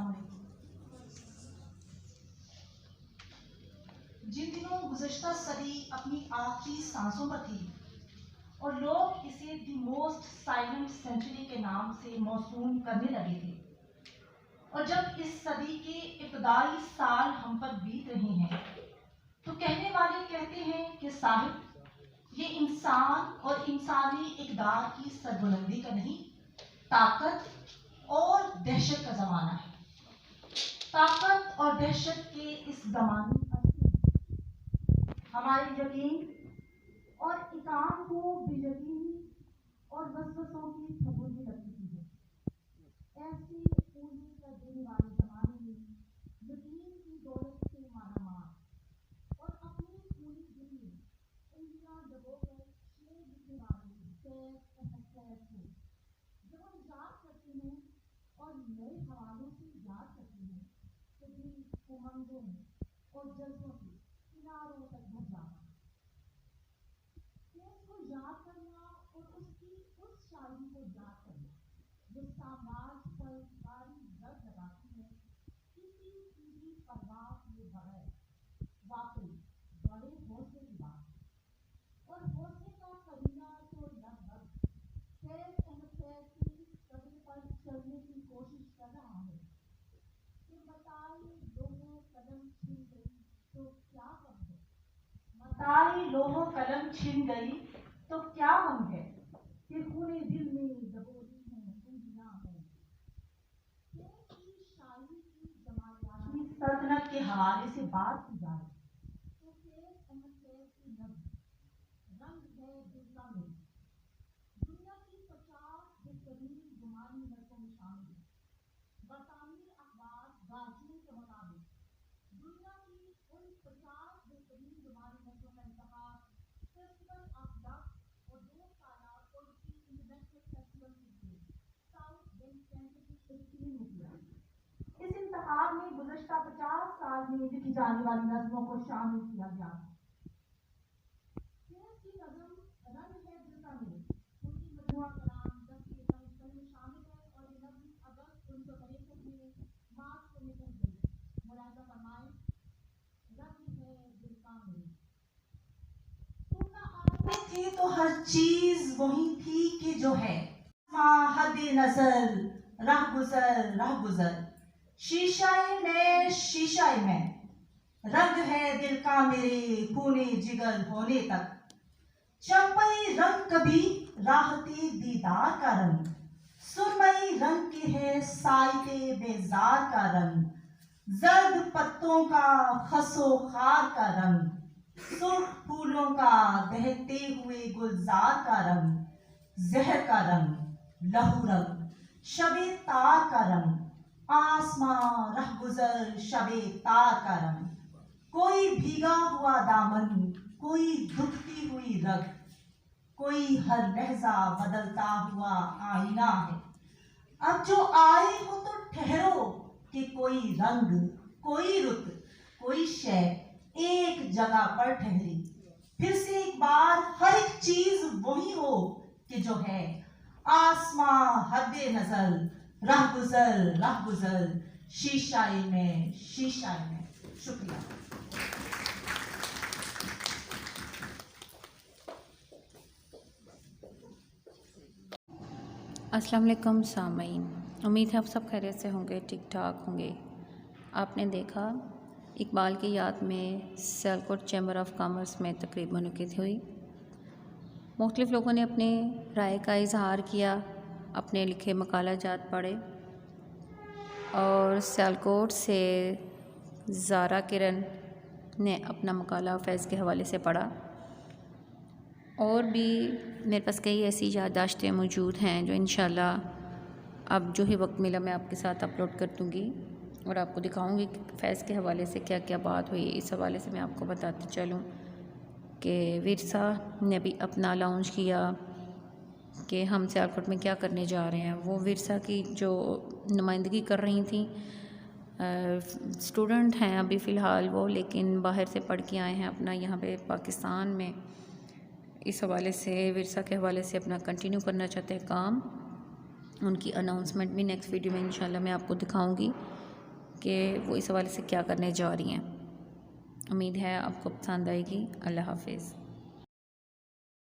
अस्सलाम वालेकुम। जिन दिनों गुज़श्ता सदी अपनी आखिरी सांसों पर थी और लोग इसे द मोस्ट साइलेंट सेंचुरी के नाम से मौसूम करने लगे थे, और जब इस सदी के इब्तदाई साल हम पर बीत रहे हैं, तो कहने वाले कहते हैं कि साहिब, ये इंसान और इंसानी इक़दार की सरबुलंदी का नहीं, ताकत और दहशत का ज़माना है। ताकत और दहशत के इस ज़माने हमारे यकीन और इकाम को बेयकीनी और वसवसों की फफूंदी लगती है। ऐसी पूंजी कर देने वाले ज़माने में यकीन की दौलत से मारामार और अपनी पूरी दिल में उंगलियां दबोकर शेर लिखने वाले को जब हम याद करते हैं और नए हवालों से याद करते हैं, तो दिल उमंगों और जज्बों से किनारों तक भर जाता है। शेर को याद करना और उसकी उस शायरी को याद करना जो साम्राज्य पर सारी जड़ लगाती है, किसी की भी परवाह किए बगैर, वाकई बड़े हौसले की बात है। और हौसले का करीना तो लगभग फैज अहमद फैज की कदम पर चलने की कोशिश कर रहा है कि बताई लोगों कलम छिन गई तो क्या गम है। बताई लोगों कलम छिन गई तो क्या गम है, कि खूने दिल में दबोली है उंगलियां हैं। शेर की शायरी की जमालियाती सल्तनत के हवाले से बात की जाए तो फैज अहमद फैज की नज़्म रंग है दिल का मेल दुनिया की 50 बेहतरीन जुमानी नस्लों में शामिल है। बरतानवी अखबार गार्जियन के मुताबिक दुनिया की उन 50 बेहतरीन जुमानी नस्लों का इंतखाब फेस्टिवल ऑफ लव और 2 साला पोएट्री इंटरनेशनल फेस्टिवल के लिए साउथ बेंड कैंपस में किया। इस इंतखाब में गुज़श्ता 50 साल में लिखी जाने वाली नज़मों को शामिल किया गया। शेर की नज़म रंग है दिल का मेल उनकी मजमूआ कलाम 10 के संस्करण में शामिल है और ये नज़म अगस्त 1963 में मार्च को निकल गई। मुलाहिजा फरमाएं, रंग है दिल का मेल। तुमने आए थे तो हर चीज वही थी कि जो है, हद नजर राह गुजर शीशाए में रंग है दिल का मेरे खूने जिगर होने तक। चंपई रंग कभी राहते दीदार का रंग, सुरमई रंग के है साइते बेजार का रंग। जर्द पत्तों का खसो खार का रंग, सुर्ख फूलों का बहते हुए गुलजार का रंग। जहर का रंग लहू रंग शबे तार का रंग, आसमां रहगुजर शबे तार का रंग। कोई भीगा हुआ दामन, कोई दुखती हुई रग, कोई हर लहजा बदलता हुआ आईना है। अब जो आए हो तो ठहरो कि कोई रंग, कोई रुत, कोई शय एक जगह पर ठहरी। फिर से एक बार हर एक चीज वही हो कि जो है, आसमां हद्दे नजर राह गुजर शीशाए में। शुक्रिया। अस्सलाम वालेकुम सामीन, उम्मीद है आप सब खैरियत से होंगे, ठीक ठाक होंगे। आपने देखा इकबाल की याद में सियालकोट चैम्बर ऑफ कॉमर्स में तकरीब मुनक़िद हुई। मुख्तलिफ़ लोगों ने अपनी राय का इजहार किया, अपने लिखे मकाला जात पढ़े और सियालकोट से ज़ारा किरण ने अपना मकाला फैज़ के हवाले से पढ़ा। और भी मेरे पास कई ऐसी याददाश्तें मौजूद हैं जो इंशाल्लाह अब जो ही वक्त मिला मैं आपके साथ अपलोड कर दूँगी और आपको दिखाऊंगी कि फैज़ के हवाले से क्या क्या बात हुई। इस हवाले से मैं आपको बताती चलूँ कि विरसा ने भी अपना लॉन्च किया कि हम सियालकोट में क्या करने जा रहे हैं। वो विरसा की जो नुमाइंदगी कर रही थी, स्टूडेंट हैं अभी फ़िलहाल वो, लेकिन बाहर से पढ़ के आए हैं अपना यहाँ पे पाकिस्तान में। इस हवाले से विरसा के हवाले से अपना कंटिन्यू करना चाहते हैं काम। उनकी अनाउंसमेंट भी नेक्स्ट वीडियो में इंशाल्लाह मैं आपको दिखाऊंगी कि वो इस हवाले से क्या करने जा रही हैं। उम्मीद है आपको पसंद आएगी। अल्लाह हाफिज़।